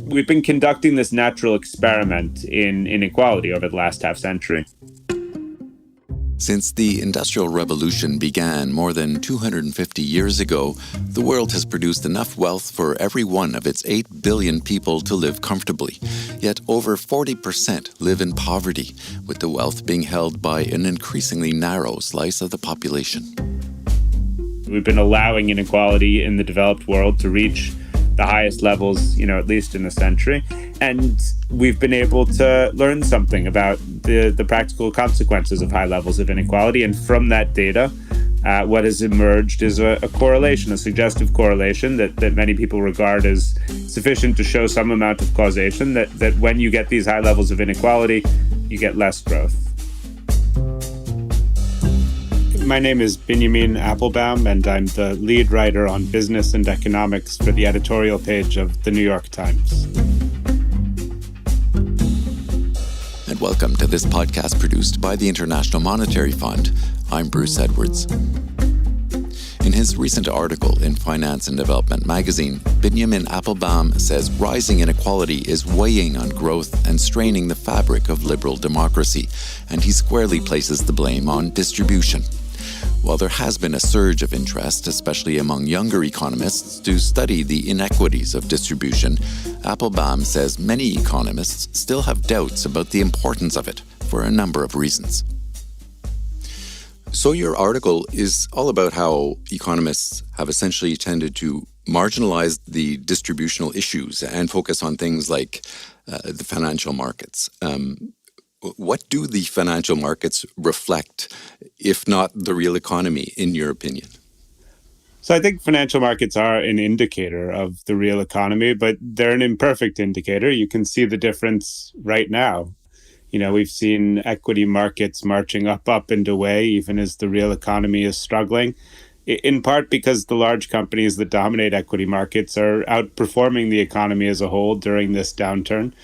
We've been conducting this natural experiment in inequality over the last half century. Since the Industrial Revolution began more than 250 years ago, the world has produced enough wealth for every one of its 8 billion people to live comfortably. Yet over 40% live in poverty, with the wealth being held by an increasingly narrow slice of the population. We've been allowing inequality in the developed world to reach the highest levels, at least in a century. And we've been able to learn something about the practical consequences of high levels of inequality. And from that data, what has emerged is a correlation, a suggestive correlation that many people regard as sufficient to show some amount of causation, that when you get these high levels of inequality, you get less growth. My name is Binyamin Appelbaum, and I'm the lead writer on business and economics for the editorial page of the New York Times. And welcome to this podcast produced by the International Monetary Fund. I'm Bruce Edwards. In his recent article in Finance and Development magazine, Binyamin Appelbaum says rising inequality is weighing on growth and straining the fabric of liberal democracy, and he squarely places the blame on distribution. While there has been a surge of interest, especially among younger economists, to study the inequities of distribution, Appelbaum says many economists still have doubts about the importance of it for a number of reasons. So your article is all about how economists have essentially tended to marginalize the distributional issues and focus on things like the financial markets. What do the financial markets reflect, if not the real economy, in your opinion? So I think financial markets are an indicator of the real economy, but they're an imperfect indicator. You can see the difference right now. We've seen equity markets marching up and away, even as the real economy is struggling, in part because the large companies that dominate equity markets are outperforming the economy as a whole during this downturn.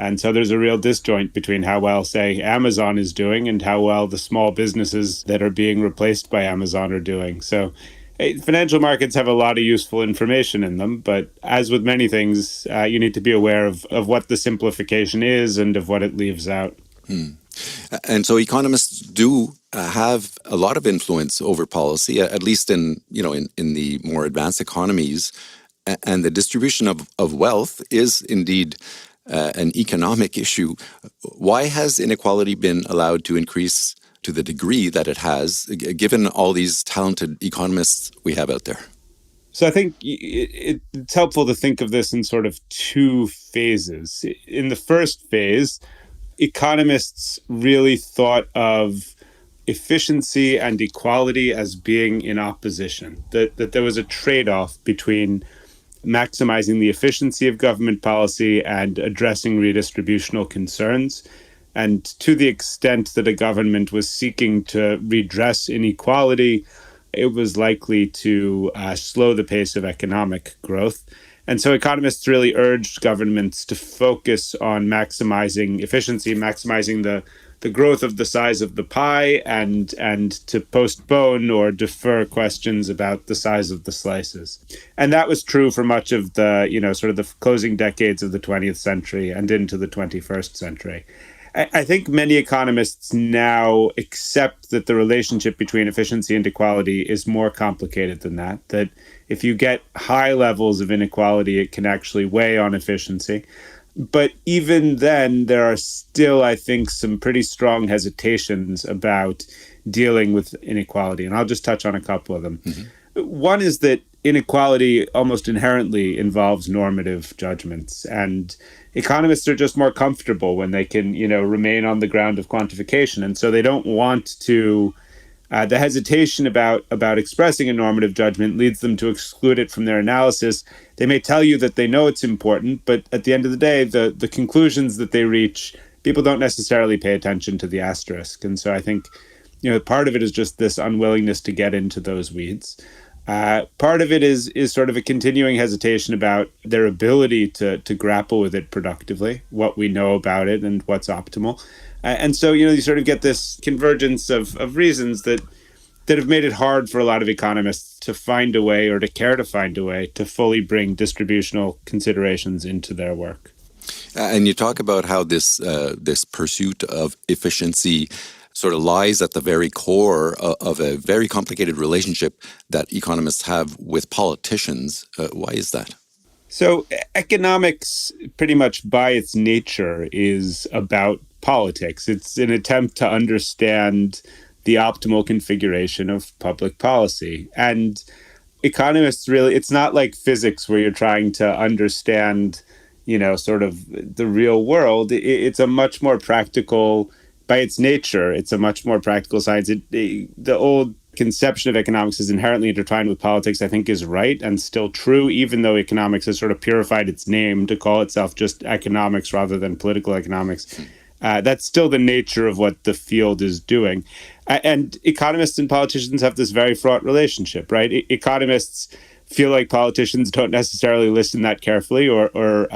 And so there's a real disjoint between how well, say, Amazon is doing and how well the small businesses that are being replaced by Amazon are doing. So financial markets have a lot of useful information in them, but as with many things, you need to be aware of what the simplification is and of what it leaves out. And so economists do have a lot of influence over policy, at least in the more advanced economies. And the distribution of wealth is indeed an economic issue. Why has inequality been allowed to increase to the degree that it has, given all these talented economists we have out there? So I think it's helpful to think of this in sort of two phases. In the first phase, economists really thought of efficiency and equality as being in opposition, that there was a trade-off between maximizing the efficiency of government policy and addressing redistributional concerns. And to the extent that a government was seeking to redress inequality, it was likely to slow the pace of economic growth. And so economists really urged governments to focus on maximizing efficiency, maximizing the growth of the size of the pie, and to postpone or defer questions about the size of the slices. And that was true for much of the, sort of the closing decades of the 20th century and into the 21st century. I think many economists now accept that the relationship between efficiency and equality is more complicated than that if you get high levels of inequality, it can actually weigh on efficiency. But even then, there are still, I think, some pretty strong hesitations about dealing with inequality. And I'll just touch on a couple of them. Mm-hmm. One is that inequality almost inherently involves normative judgments. And economists are just more comfortable when they can, remain on the ground of quantification. And so they don't want to... the hesitation about expressing a normative judgment leads them to exclude it from their analysis. They may tell you that they know it's important, but at the end of the day, the conclusions that they reach, people don't necessarily pay attention to the asterisk. And so I think, part of it is just this unwillingness to get into those weeds. Part of it is sort of a continuing hesitation about their ability to grapple with it productively, what we know about it and what's optimal. And so, you sort of get this convergence of reasons that that have made it hard for a lot of economists to find a way, or to care to find a way, to fully bring distributional considerations into their work. And you talk about how this pursuit of efficiency sort of lies at the very core of a very complicated relationship that economists have with politicians. Why is that? So economics, pretty much by its nature, is about politics. It's an attempt to understand the optimal configuration of public policy. And economists really, it's not like physics where you're trying to understand, sort of the real world. It's a much more practical, by its nature, it's a much more practical science. The old conception of economics is inherently intertwined with politics, I think, is right and still true, even though economics has sort of purified its name to call itself just economics rather than political economics. That's still the nature of what the field is doing. And economists and politicians have this very fraught relationship, right? Economists feel like politicians don't necessarily listen that carefully or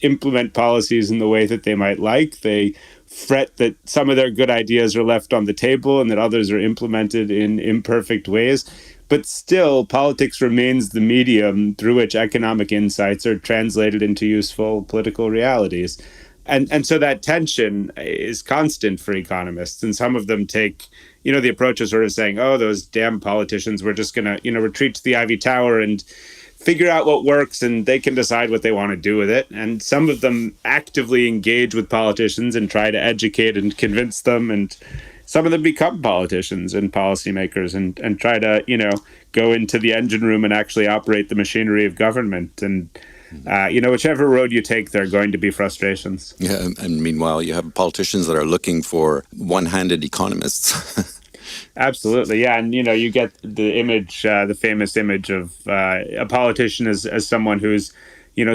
implement policies in the way that they might like. They fret that some of their good ideas are left on the table and that others are implemented in imperfect ways. But still, politics remains the medium through which economic insights are translated into useful political realities. And so that tension is constant for economists. And some of them take, the approach of sort of saying, oh, those damn politicians, we're just going to, retreat to the Ivy Tower and figure out what works, and they can decide what they want to do with it. And some of them actively engage with politicians and try to educate and convince them. And some of them become politicians and policymakers and try to, go into the engine room and actually operate the machinery of government. And whichever road you take, there are going to be frustrations. Yeah, and meanwhile, you have politicians that are looking for one-handed economists. Absolutely, yeah, and you get the image, the famous image of a politician as someone who's,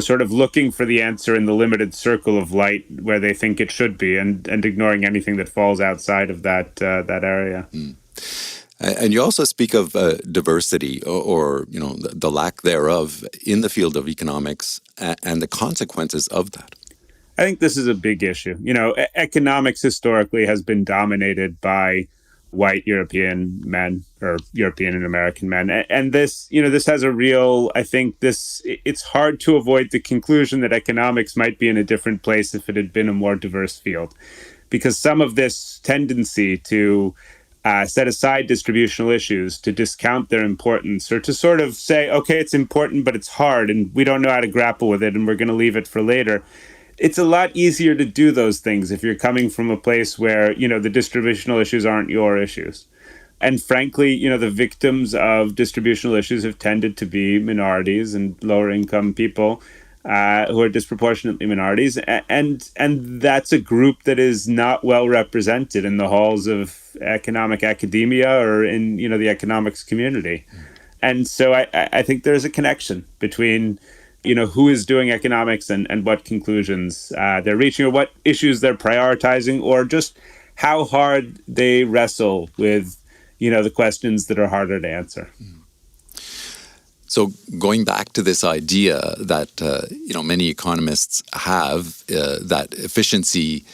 sort of looking for the answer in the limited circle of light where they think it should be, and ignoring anything that falls outside of that area. Mm. And you also speak of diversity or the lack thereof in the field of economics and the consequences of that. I think this is a big issue. Economics historically has been dominated by white European men or European and American men. And this, this has a real, I think it's hard to avoid the conclusion that economics might be in a different place if it had been a more diverse field. Because some of this tendency to set aside distributional issues, to discount their importance, or to sort of say, okay, it's important, but it's hard, and we don't know how to grapple with it, and we're going to leave it for later. It's a lot easier to do those things if you're coming from a place where, the distributional issues aren't your issues. And frankly, the victims of distributional issues have tended to be minorities and lower income people who are disproportionately minorities. And that's a group that is not well represented in the halls of economic academia or in, the economics community. And so I think there's a connection between who is doing economics and what conclusions they're reaching, or what issues they're prioritizing, or just how hard they wrestle with, the questions that are harder to answer. So going back to this idea that, many economists have, that efficiency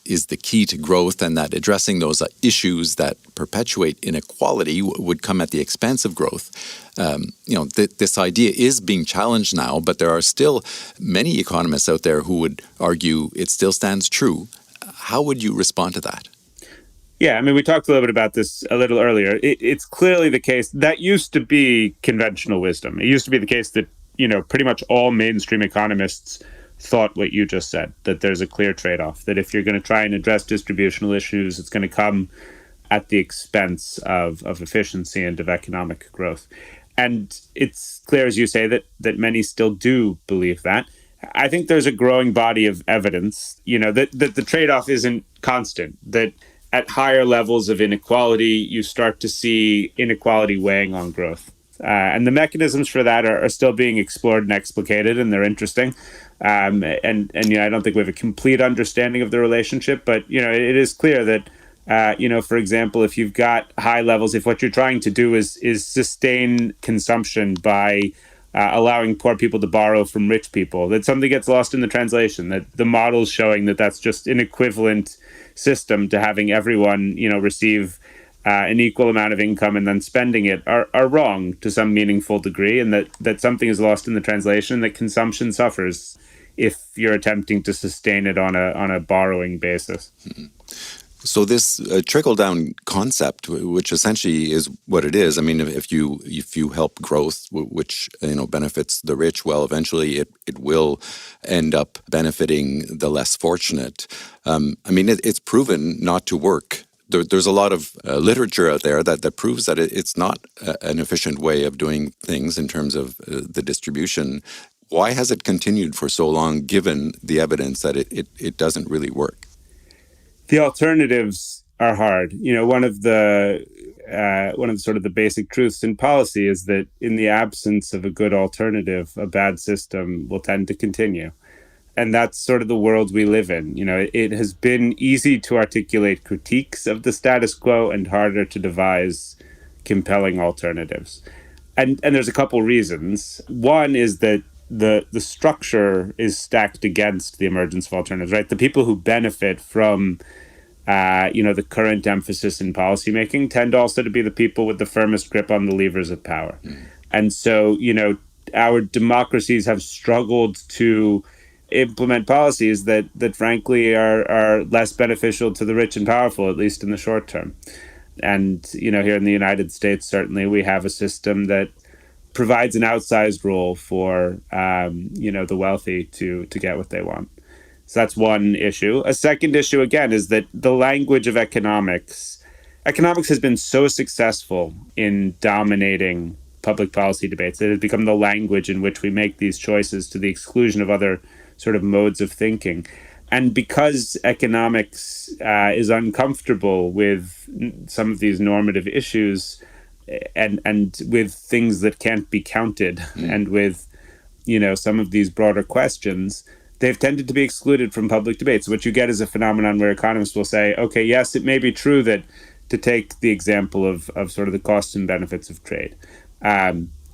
is the key to growth, and that addressing those issues that perpetuate inequality would come at the expense of growth. This idea is being challenged now, but there are still many economists out there who would argue it still stands true. How would you respond to that? Yeah, I mean, we talked a little bit about this a little earlier. It's clearly the case that used to be conventional wisdom. It used to be the case that, pretty much all mainstream economists thought what you just said, that there's a clear trade-off, that if you're going to try and address distributional issues, it's going to come at the expense of efficiency and of economic growth. And it's clear, as you say, that many still do believe that. I think there's a growing body of evidence, that the trade-off isn't constant, that at higher levels of inequality, you start to see inequality weighing on growth. And the mechanisms for that are still being explored and explicated, and they're interesting. And I don't think we have a complete understanding of the relationship, but, it is clear that, for example, if you've got high levels, if what you're trying to do is sustain consumption by allowing poor people to borrow from rich people, that something gets lost in the translation, that the model's showing that that's just an equivalent system to having everyone, receive an equal amount of income and then spending it are wrong to some meaningful degree, and that something is lost in the translation, that consumption suffers if you're attempting to sustain it on a borrowing basis. So this trickle-down concept, which essentially is what it is. I mean, if you help growth, which benefits the rich, well, eventually it will end up benefiting the less fortunate. I mean, it's proven not to work. There's a lot of literature out there that proves that it's not an efficient way of doing things in terms of the distribution. Why has it continued for so long, given the evidence that it doesn't really work? The alternatives are hard. One of the sort of the basic truths in policy is that in the absence of a good alternative, a bad system will tend to continue. And that's sort of the world we live in. It has been easy to articulate critiques of the status quo and harder to devise compelling alternatives. And there's a couple reasons. One is that the structure is stacked against the emergence of alternatives, right? The people who benefit from the current emphasis in policymaking tend also to be the people with the firmest grip on the levers of power. And so, our democracies have struggled to implement policies that frankly are less beneficial to the rich and powerful, at least in the short term. And, here in the United States, certainly we have a system that provides an outsized role for, the wealthy to get what they want. So that's one issue. A second issue, again, is that the language of economics has been so successful in dominating public policy debates that it has become the language in which we make these choices to the exclusion of other sort of modes of thinking. And because economics is uncomfortable with some of these normative issues and with things that can't be counted and with, some of these broader questions, they've tended to be excluded from public debates. What you get is a phenomenon where economists will say, okay, yes, it may be true that, to take the example of sort of the costs and benefits of trade,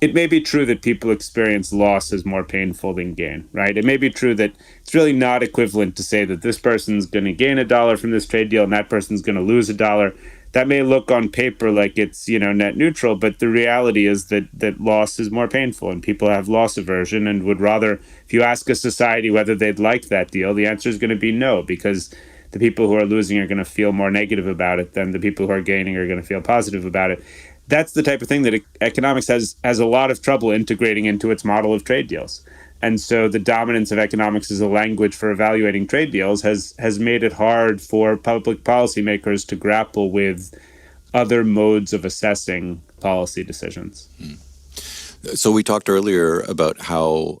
it may be true that people experience loss as more painful than gain, right? It may be true that it's really not equivalent to say that this person's going to gain $1 from this trade deal and that person's going to lose $1. That may look on paper like it's, net neutral, but the reality is that loss is more painful and people have loss aversion and would rather, if you ask a society whether they'd like that deal, the answer is going to be no, because the people who are losing are going to feel more negative about it than the people who are gaining are going to feel positive about it. That's the type of thing that economics has a lot of trouble integrating into its model of trade deals. And so the dominance of economics as a language for evaluating trade deals has made it hard for public policymakers to grapple with other modes of assessing policy decisions. So we talked earlier about how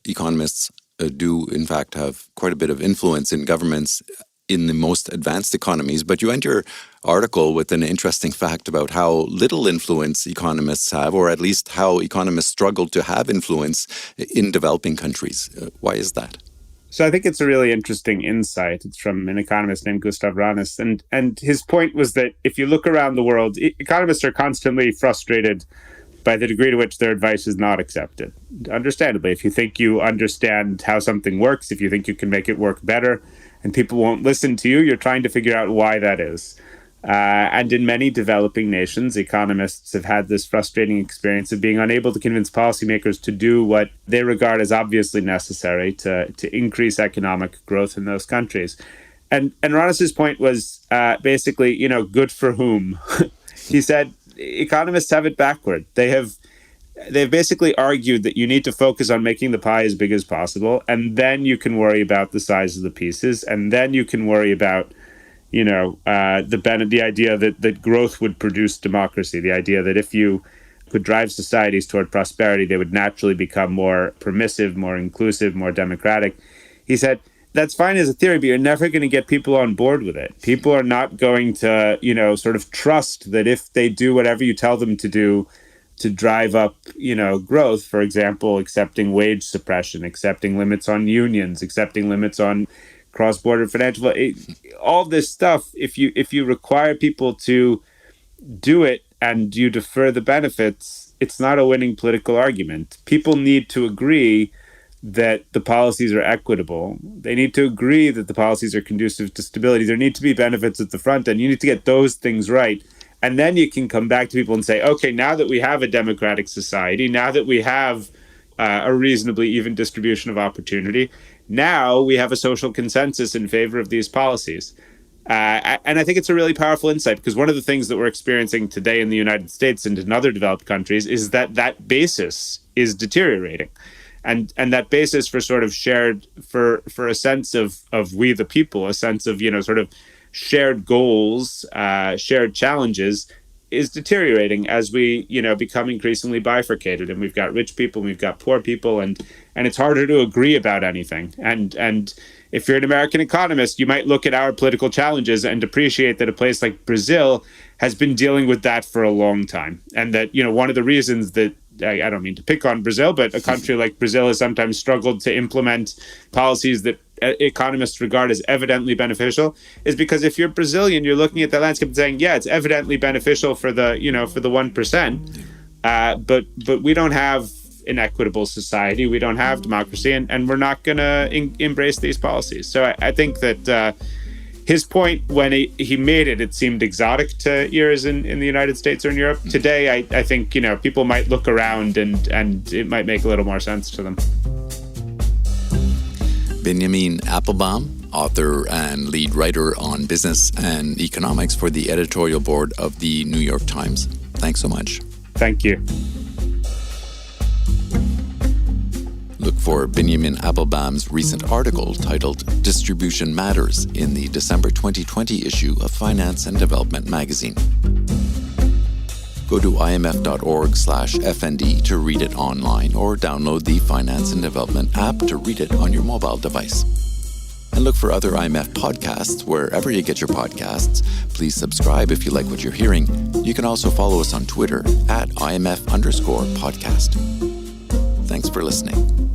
economists do, in fact, have quite a bit of influence in governments in the most advanced economies, but you end your article with an interesting fact about how little influence economists have, or at least how economists struggle to have influence in developing countries. Why is that? So I think it's a really interesting insight. It's from an economist named Gustav Ranis. And his point was that if you look around the world, economists are constantly frustrated by the degree to which their advice is not accepted. Understandably, if you think you understand how something works, if you think you can make it work better, and people won't listen to you, you're trying to figure out why that is. And in many developing nations, economists have had this frustrating experience of being unable to convince policymakers to do what they regard as obviously necessary to increase economic growth in those countries. And Ranis's point was basically, good for whom? He said, economists have it backward. They've basically argued that you need to focus on making the pie as big as possible, and then you can worry about the size of the pieces, and then you can worry about, the idea that growth would produce democracy, the idea that if you could drive societies toward prosperity, they would naturally become more permissive, more inclusive, more democratic. He said, that's fine as a theory, but you're never going to get people on board with it. People are not going to, sort of trust that if they do whatever you tell them to do, to drive up, growth, for example, accepting wage suppression, accepting limits on unions, accepting limits on cross-border financial, all this stuff, if you require people to do it and you defer the benefits, it's not a winning political argument. People need to agree that the policies are equitable. They need to agree that the policies are conducive to stability. There need to be benefits at the front end. You need to get those things right. And then you can come back to people and say, okay, now that we have a democratic society, now that we have a reasonably even distribution of opportunity, now we have a social consensus in favor of these policies. And I think it's a really powerful insight, because one of the things that we're experiencing today in the United States and in other developed countries is that basis is deteriorating. And that basis for sort of shared, for a sense of we the people, a sense of, sort of shared goals, shared challenges, is deteriorating as we, become increasingly bifurcated. And we've got rich people, and we've got poor people, and it's harder to agree about anything. And if you're an American economist, you might look at our political challenges and appreciate that a place like Brazil has been dealing with that for a long time. And that, one of the reasons that, I don't mean to pick on Brazil, but a country like Brazil has sometimes struggled to implement policies that economists regard as evidently beneficial, is because if you're Brazilian, you're looking at the landscape and saying, yeah, it's evidently beneficial for the, for the 1%. But we don't have an equitable society. We don't have democracy, and we're not going to embrace these policies. So I think that his point, when he made it, it seemed exotic to ears in the United States or in Europe. Today, I think, people might look around and it might make a little more sense to them. Binyamin Appelbaum, author and lead writer on business and economics for the editorial board of the New York Times. Thanks so much. Thank you. Look for Binyamin Appelbaum's recent article titled Distribution Matters in the December 2020 issue of Finance and Development magazine. Go to imf.org/FND to read it online, or download the Finance and Development app to read it on your mobile device. And look for other IMF podcasts wherever you get your podcasts. Please subscribe if you like what you're hearing. You can also follow us on Twitter @IMF_podcast. Thanks for listening.